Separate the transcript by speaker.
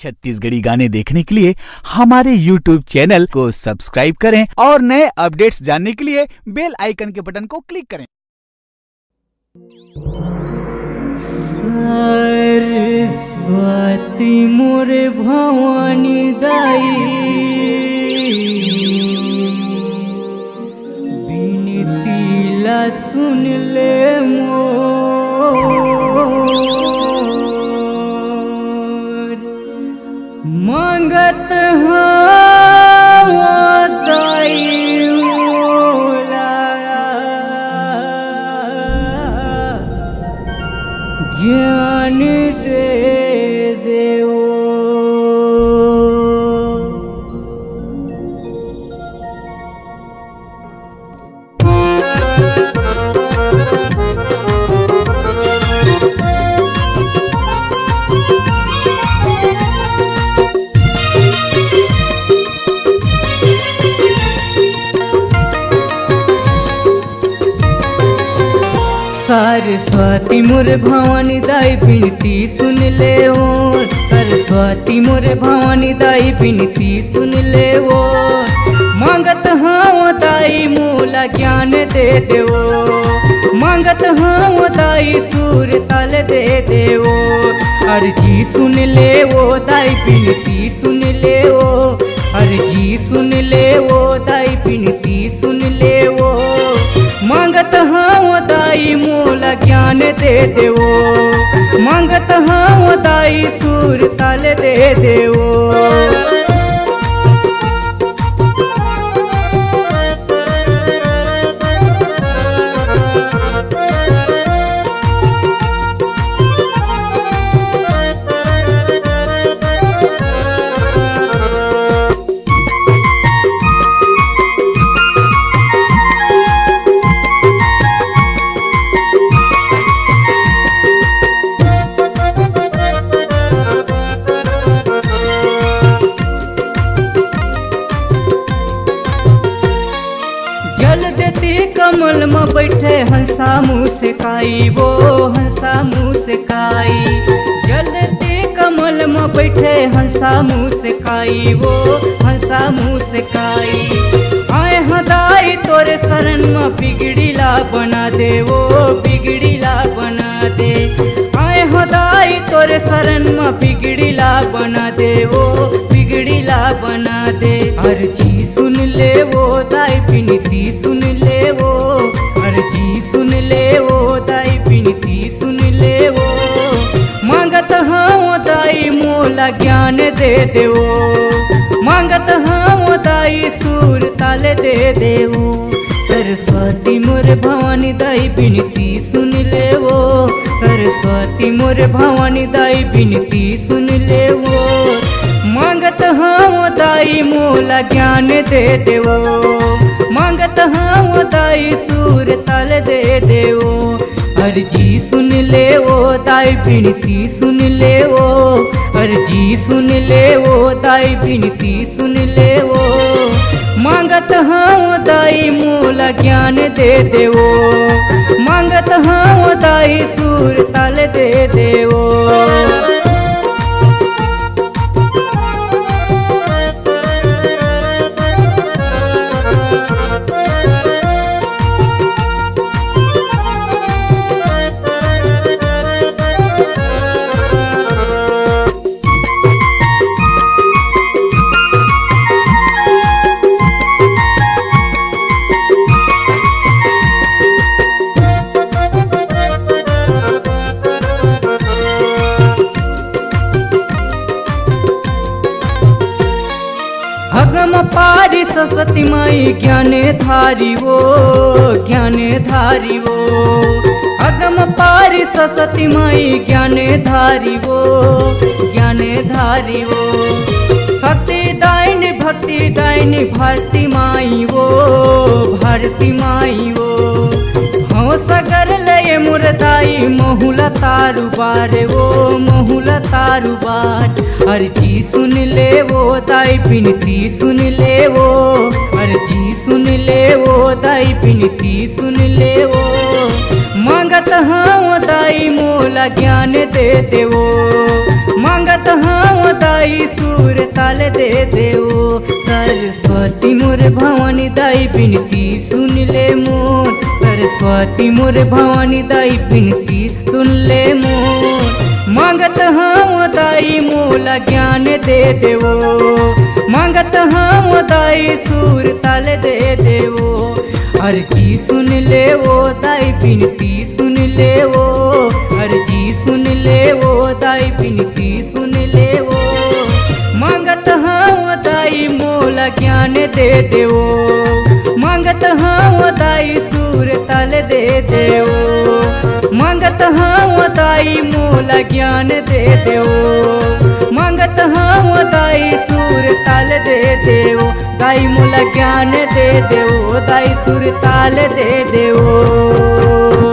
Speaker 1: छत्तीसगढ़ी गाने देखने के लिए हमारे YouTube चैनल को सब्सक्राइब करें और नए अपडेट्स जानने के लिए बेल आइकन के बटन को क्लिक करें।
Speaker 2: सरस्वती मोर भवानी दाई बिनतीला सुन ले मोर मंगत दाई ज्ञान दे देओ। सरस्वती मोर भवानी दाई बिनती सुन ले हो। सरस्वती मोर भवानी दाई बिनती सुन ले हो। मांगत हाँ दाई मोला ज्ञान दे देवो। मांगत हाँ दाई सूर ताल दे देवो। अर्जी सुन ले वो दाई बिनती सुन ले वो। अर्जी सुन ले वो दाई बिनती सुन ले वो। मांगत हाँ दाई मोला ज्ञान दे देवो। मांगत हाँ दाई सूर ताल दे देवो। जल देती कमल में बैठे हंसा मुँह से काई वो हंसा मुँह से काई। जल देती कमल में बैठे हंसा मुँह से काई वो हंसा मुँह से काई। आए हदाई तोरे शरण में बिगड़ीला बना दे वो बिगड़ीला बना दे। आए हदाई तोरे शरण में बिगड़ीला बना दे वो बिगड़ीला बना दे। अर्जी सुन ले वो दाई बिनती सुन ले वो। अर्जी सुन ले वो दाई बिनती सुन ले वो। मांगत हाँ दाई मोला ज्ञान दे देवो। मांगत हाँ दाई सूर ताल दे देवो। सरस्वती मोर भवानी दाई बिनती सुन ले वो। सरस्वती मोर भवानी दाई बिनती सुन ले वो। मांगत हाँ दाई मोला ज्ञान दे देवो। मांगत हाँ दाई सूर ताल दे देवो। अर्जी सुन ले वो दाई बिनती सुन ले वो। अर्जी सुन ले वो दाई बिनती सुन ले वो। मांगत हाँ दाई मोला ज्ञान दे देवो। मांगत हाँ दाई सूर ताल दे देवो। अगम पारी सरस्वती माई ज्ञाने धारी वो ज्ञाने धारी वो। अगम पारी सरस्वती माई ज्ञाने धारी वो ज्ञाने धारी वो। शक्ति दायिनी भक्ति दायिनी भारती माई वो भारती माई वो। हाँ सगर लय मुरदाई महुला तारू बार वो महुला तारू बार। अर्जी सुन ले वो दाई बिनती सुन ले वो। अर्जी सुन ले वो दाई बिनती सुन ले वो। मांगत हाँ दाई मोला ज्ञान दे देवो। मांगत हाँ दाई दाई सुर ताल दे देओ। सरस्वती मोर भवानी दाई बिनती सुन ले मोर, सरस्वती मोर भवानी दाई बिनती सुन ले मोर। मांगत हम दाई मोला ज्ञान दे देवो, मांगत हम दाई सुर ताल दे देवो। अर्जी सुन ले वो दाई बिनती सुन ले वो, अर्जी सुन ले वो दाई बिनती सुन ले वो। मांगत हम दाई मोला ज्ञान दे देवो, मांगत हम दाई सुर ताल दे देवो। मांगत हम दाई मोला ज्ञान दे देवो, मांगत हम दाई सुर ताल दे देवो। दाई मोला ज्ञान दे देवो, दाई सुर ताल दे देवो।